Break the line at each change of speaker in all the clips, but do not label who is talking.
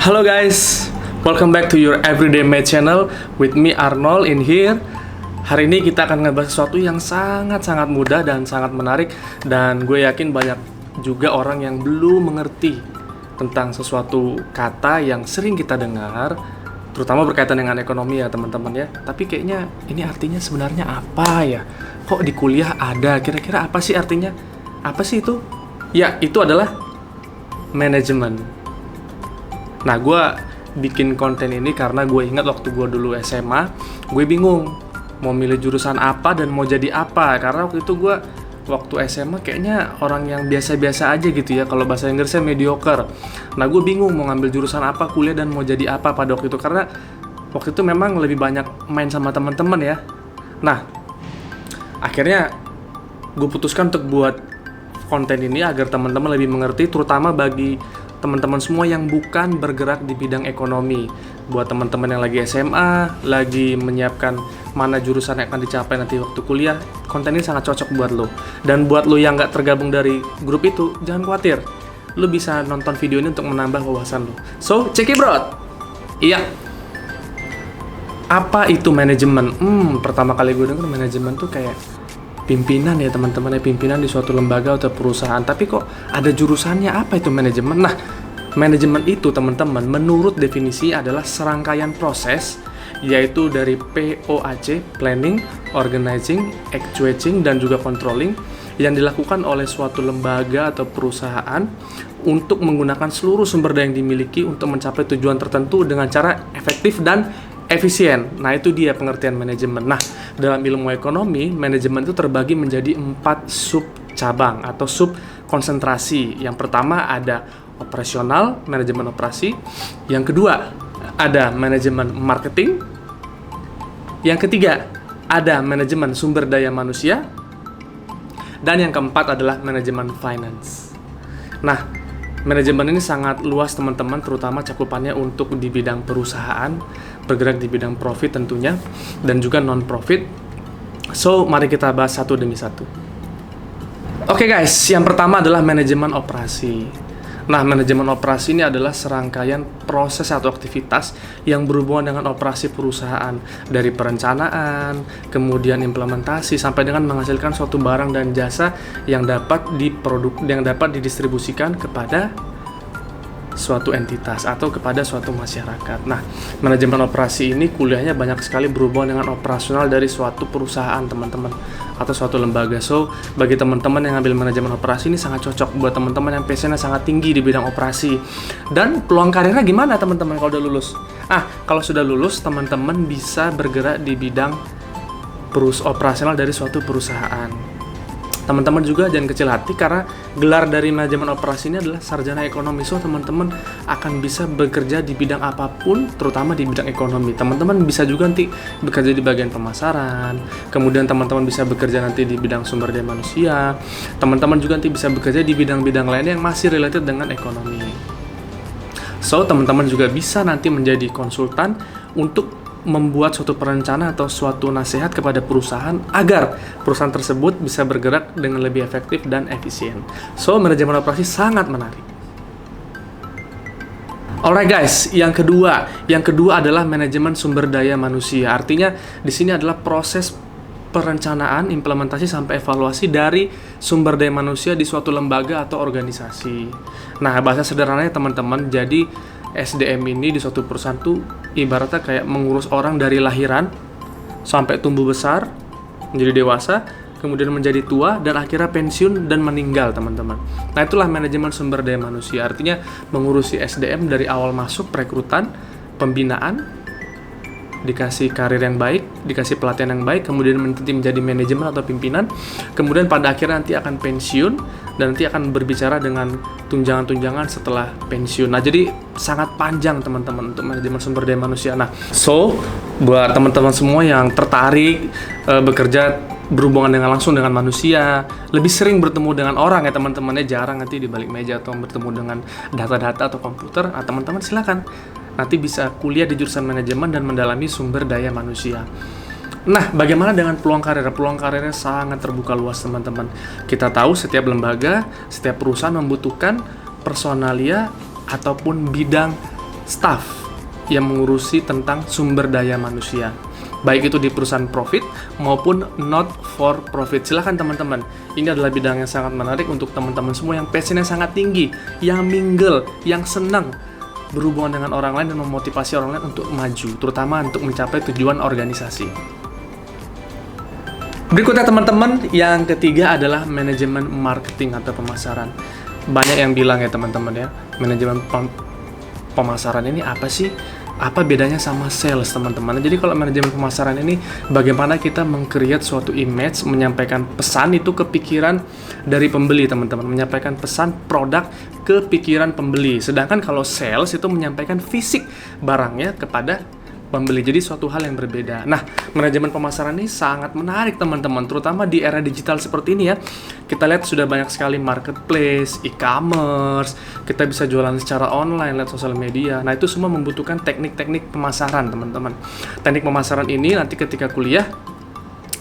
Halo guys, welcome back to your Everyday Mate channel with me Arnold in here. Hari ini kita akan ngebahas sesuatu yang sangat-sangat mudah dan sangat menarik. Dan gue yakin banyak juga orang yang belum mengerti tentang sesuatu kata yang sering kita dengar, terutama berkaitan dengan ekonomi ya teman-teman ya. Tapi kayaknya ini artinya sebenarnya apa ya? Kok di kuliah ada? Kira-kira apa sih artinya? Apa sih itu? Ya, itu adalah manajemen. Nah, gue bikin konten ini karena gue ingat waktu gue dulu SMA, gue bingung mau milih jurusan apa dan mau jadi apa. Karena waktu itu gue, waktu SMA kayaknya orang yang biasa-biasa aja gitu ya, kalau bahasa Inggrisnya mediocre. Nah, gue bingung mau ngambil jurusan apa, kuliah, dan mau jadi apa pada waktu itu. Karena waktu itu memang lebih banyak main sama teman-teman ya. Nah, akhirnya gue putuskan untuk buat konten ini agar teman-teman lebih mengerti, terutama bagi teman-teman semua yang bukan bergerak di bidang ekonomi. Buat teman-teman yang lagi SMA, lagi menyiapkan mana jurusan yang akan dicapai nanti waktu kuliah, konten ini sangat cocok buat lo. Dan buat lo yang nggak tergabung dari grup itu, jangan khawatir, lo bisa nonton video ini untuk menambah wawasan lo. So, check it bro. Iya. Apa itu manajemen? Pertama kali gue denger manajemen tuh kayak pimpinan ya teman-teman ya, pimpinan di suatu lembaga atau perusahaan. Tapi kok ada jurusannya, apa itu manajemen? Nah, manajemen itu teman-teman menurut definisi adalah serangkaian proses, yaitu dari POAC, planning, organizing, actuating, dan juga controlling, yang dilakukan oleh suatu lembaga atau perusahaan untuk menggunakan seluruh sumber daya yang dimiliki untuk mencapai tujuan tertentu dengan cara efektif dan efisien. Nah, itu dia pengertian manajemen. Nah, dalam ilmu ekonomi, manajemen itu terbagi menjadi 4 sub cabang atau sub konsentrasi. Yang pertama ada operasional, manajemen operasi. Yang kedua ada manajemen marketing. Yang ketiga ada manajemen sumber daya manusia. Dan yang keempat adalah manajemen finance. Nah, manajemen ini sangat luas teman-teman, terutama cakupannya untuk di bidang perusahaan, bergerak di bidang profit tentunya, dan juga non-profit. So, mari kita bahas satu demi satu. Oke guys, yang pertama adalah manajemen operasi. Nah, manajemen operasi ini adalah serangkaian proses atau aktivitas yang berhubungan dengan operasi perusahaan, dari perencanaan, kemudian implementasi, sampai dengan menghasilkan suatu barang dan jasa yang dapat didistribusikan kepada suatu entitas atau kepada suatu masyarakat. Nah, manajemen operasi ini kuliahnya banyak sekali berhubungan dengan operasional dari suatu perusahaan teman-teman atau suatu lembaga. So, bagi teman-teman yang ngambil manajemen operasi ini sangat cocok buat teman-teman yang passionnya sangat tinggi di bidang operasi. Dan peluang karirnya gimana teman-teman kalau udah lulus? Kalau sudah lulus, teman-teman bisa bergerak di bidang operasional dari suatu perusahaan. Teman-teman juga jangan kecil hati karena gelar dari manajemen operasi ini adalah sarjana ekonomi. So, teman-teman akan bisa bekerja di bidang apapun, terutama di bidang ekonomi. Teman-teman bisa juga nanti bekerja di bagian pemasaran, kemudian teman-teman bisa bekerja nanti di bidang sumber daya manusia. Teman-teman juga nanti bisa bekerja di bidang-bidang lainnya yang masih related dengan ekonomi. So, teman-teman juga bisa nanti menjadi konsultan untuk membuat suatu perencanaan atau suatu nasihat kepada perusahaan agar perusahaan tersebut bisa bergerak dengan lebih efektif dan efisien. So, manajemen operasi sangat menarik. Alright guys, yang kedua adalah manajemen sumber daya manusia. Artinya di sini adalah proses perencanaan, implementasi sampai evaluasi dari sumber daya manusia di suatu lembaga atau organisasi. Nah, bahasa sederhananya teman-teman, jadi SDM ini di suatu perusahaan tuh ibaratnya kayak mengurus orang dari lahiran sampai tumbuh besar, menjadi dewasa, kemudian menjadi tua, dan akhirnya pensiun dan meninggal teman-teman. Nah, itulah manajemen sumber daya manusia. Artinya mengurusi SDM dari awal masuk, perekrutan, pembinaan, dikasih karir yang baik, dikasih pelatihan yang baik, kemudian nanti menjadi manajemen atau pimpinan, kemudian pada akhirnya nanti akan pensiun, dan nanti akan berbicara dengan tunjangan-tunjangan setelah pensiun. Nah, jadi sangat panjang teman-teman untuk manajemen sumber daya manusia. Nah, so buat teman-teman semua yang tertarik bekerja berhubungan dengan langsung dengan manusia, lebih sering bertemu dengan orang ya teman-temannya, jarang nanti di balik meja atau bertemu dengan data-data atau komputer, teman-teman silakan nanti bisa kuliah di jurusan manajemen dan mendalami sumber daya manusia. Nah, bagaimana dengan peluang karir? Peluang karirnya sangat terbuka luas, teman-teman. Kita tahu setiap lembaga, setiap perusahaan membutuhkan personalia ataupun bidang staff yang mengurusi tentang sumber daya manusia, baik itu di perusahaan profit maupun not for profit. Silahkan teman-teman, ini adalah bidang yang sangat menarik untuk teman-teman semua yang passionnya sangat tinggi, yang mingle, yang senang berhubungan dengan orang lain dan memotivasi orang lain untuk maju, terutama untuk mencapai tujuan organisasi. Berikutnya teman-teman, yang ketiga adalah manajemen marketing atau pemasaran. Banyak yang bilang ya teman-teman ya, manajemen pemasaran ini apa sih? Apa bedanya sama sales teman-teman? Jadi kalau manajemen pemasaran ini bagaimana kita meng-create suatu image, menyampaikan pesan itu ke pikiran dari pembeli teman-teman, menyampaikan pesan produk ke pikiran pembeli. Sedangkan kalau sales itu menyampaikan fisik barangnya kepada pembeli. Jadi suatu hal yang berbeda. Nah, manajemen pemasaran ini sangat menarik teman-teman, terutama di era digital seperti ini ya. Kita lihat sudah banyak sekali marketplace, e-commerce, kita bisa jualan secara online lewat sosial media. Nah, itu semua membutuhkan teknik-teknik pemasaran teman-teman. Teknik pemasaran ini nanti ketika kuliah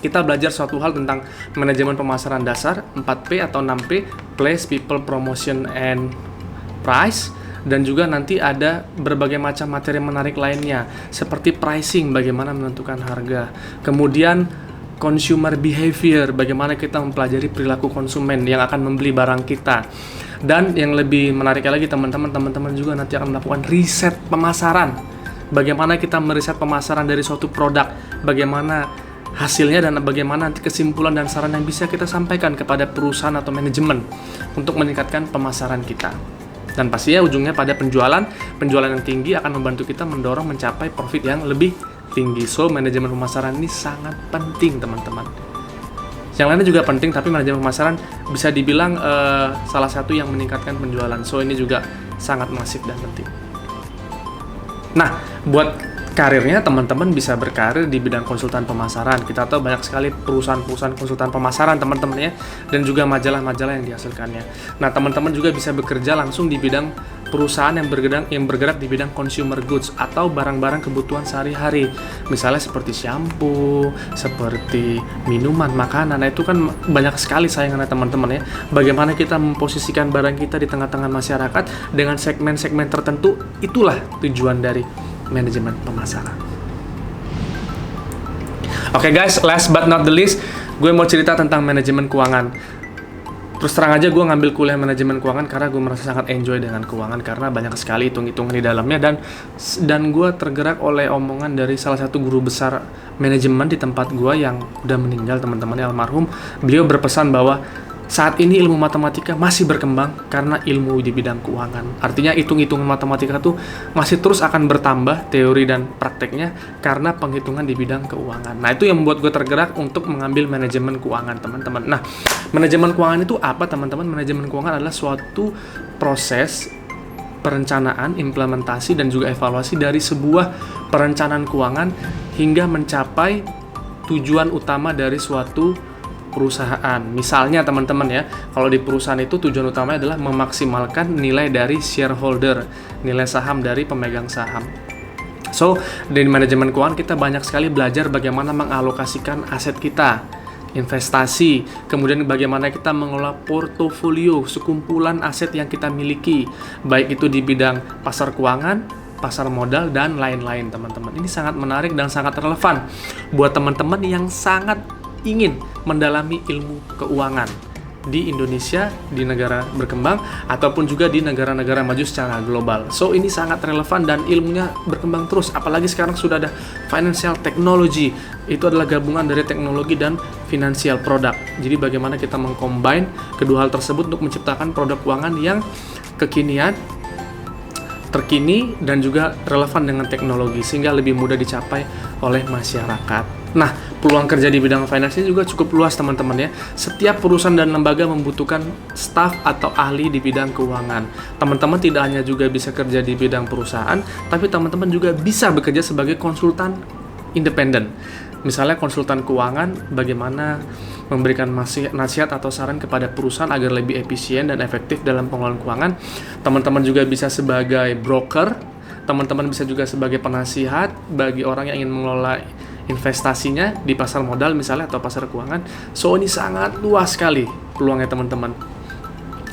kita belajar suatu hal tentang manajemen pemasaran dasar 4P atau 6P, Place, People, Promotion, and Price. Dan juga nanti ada berbagai macam materi menarik lainnya, seperti pricing, bagaimana menentukan harga. Kemudian consumer behavior, bagaimana kita mempelajari perilaku konsumen yang akan membeli barang kita. Dan yang lebih menarik lagi teman-teman juga nanti akan melakukan riset pemasaran. Bagaimana kita meriset pemasaran dari suatu produk, bagaimana hasilnya dan bagaimana nanti kesimpulan dan saran yang bisa kita sampaikan kepada perusahaan atau manajemen untuk meningkatkan pemasaran kita. Dan pastinya ujungnya pada penjualan yang tinggi akan membantu kita mendorong mencapai profit yang lebih tinggi. So, manajemen pemasaran ini sangat penting teman-teman. Yang lainnya juga penting, tapi manajemen pemasaran bisa dibilang salah satu yang meningkatkan penjualan. So, ini juga sangat masif dan penting. Nah, buat karirnya teman-teman bisa berkarir di bidang konsultan pemasaran. Kita tahu banyak sekali perusahaan-perusahaan konsultan pemasaran teman-teman ya, dan juga majalah-majalah yang dihasilkannya. Nah, teman-teman juga bisa bekerja langsung di bidang perusahaan yang bergerak di bidang consumer goods atau barang-barang kebutuhan sehari-hari. Misalnya seperti shampoo, seperti minuman, makanan. Nah, itu kan banyak sekali saingannya teman-teman ya. Bagaimana kita memposisikan barang kita di tengah-tengah masyarakat dengan segmen-segmen tertentu, itulah tujuan dari manajemen pemasaran. Oke guys, last but not the least, gue mau cerita tentang manajemen keuangan. Terus terang aja gue ngambil kuliah manajemen keuangan karena gue merasa sangat enjoy dengan keuangan, karena banyak sekali hitung-hitungan di dalamnya, dan gue tergerak oleh omongan dari salah satu guru besar manajemen di tempat gue yang udah meninggal teman-teman, almarhum. Beliau berpesan bahwa saat ini ilmu matematika masih berkembang karena ilmu di bidang keuangan. Artinya hitung-hitungan matematika tuh masih terus akan bertambah teori dan prakteknya karena penghitungan di bidang keuangan. Nah, itu yang membuat gue tergerak untuk mengambil manajemen keuangan teman-teman. Nah, manajemen keuangan itu apa teman-teman? Manajemen keuangan adalah suatu proses perencanaan, implementasi, dan juga evaluasi dari sebuah perencanaan keuangan hingga mencapai tujuan utama dari suatu perusahaan. Misalnya teman-teman ya, kalau di perusahaan itu tujuan utamanya adalah memaksimalkan nilai dari shareholder, nilai saham dari pemegang saham. So, di manajemen keuangan kita banyak sekali belajar bagaimana mengalokasikan aset kita, investasi, kemudian bagaimana kita mengelola portofolio, sekumpulan aset yang kita miliki, baik itu di bidang pasar keuangan, pasar modal, dan lain-lain teman-teman. Ini sangat menarik dan sangat relevan buat teman-teman yang sangat ingin mendalami ilmu keuangan di Indonesia, di negara berkembang, ataupun juga di negara-negara maju secara global. So, ini sangat relevan dan ilmunya berkembang terus. Apalagi sekarang sudah ada financial technology. Itu adalah gabungan dari teknologi dan financial product. Jadi bagaimana kita mengcombine kedua hal tersebut untuk menciptakan produk keuangan yang kekinian, terkini, dan juga relevan dengan teknologi sehingga lebih mudah dicapai oleh masyarakat. Nah, peluang kerja di bidang finance ini juga cukup luas teman-teman ya. Setiap perusahaan dan lembaga membutuhkan staf atau ahli di bidang keuangan. Teman-teman tidak hanya juga bisa kerja di bidang perusahaan, tapi teman-teman juga bisa bekerja sebagai konsultan independen. Misalnya konsultan keuangan, bagaimana memberikan nasihat atau saran kepada perusahaan agar lebih efisien dan efektif dalam pengelolaan keuangan. Teman-teman juga bisa sebagai broker, teman-teman bisa juga sebagai penasihat bagi orang yang ingin mengelola investasinya di pasar modal misalnya atau pasar keuangan. So, ini sangat luas sekali peluangnya teman-teman.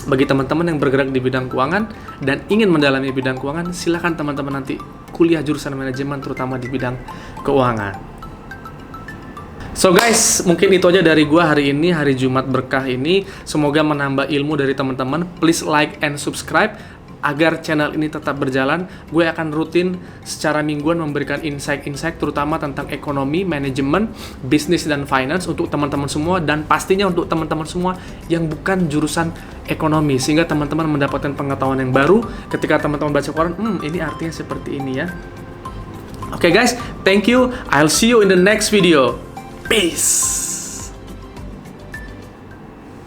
Bagi teman-teman yang bergerak di bidang keuangan dan ingin mendalami bidang keuangan, silakan teman-teman nanti kuliah jurusan manajemen terutama di bidang keuangan. So guys, mungkin itu aja dari gua hari ini, hari Jumat berkah ini. Semoga menambah ilmu dari teman-teman. Please like and subscribe agar channel ini tetap berjalan. Gue akan rutin secara mingguan memberikan insight-insight terutama tentang ekonomi, manajemen, bisnis, dan finance untuk teman-teman semua, dan pastinya untuk teman-teman semua yang bukan jurusan ekonomi, sehingga teman-teman mendapatkan pengetahuan yang baru ketika teman-teman baca koran, ini artinya seperti ini ya. Oke guys, thank you. I'll see you in the next video. Peace.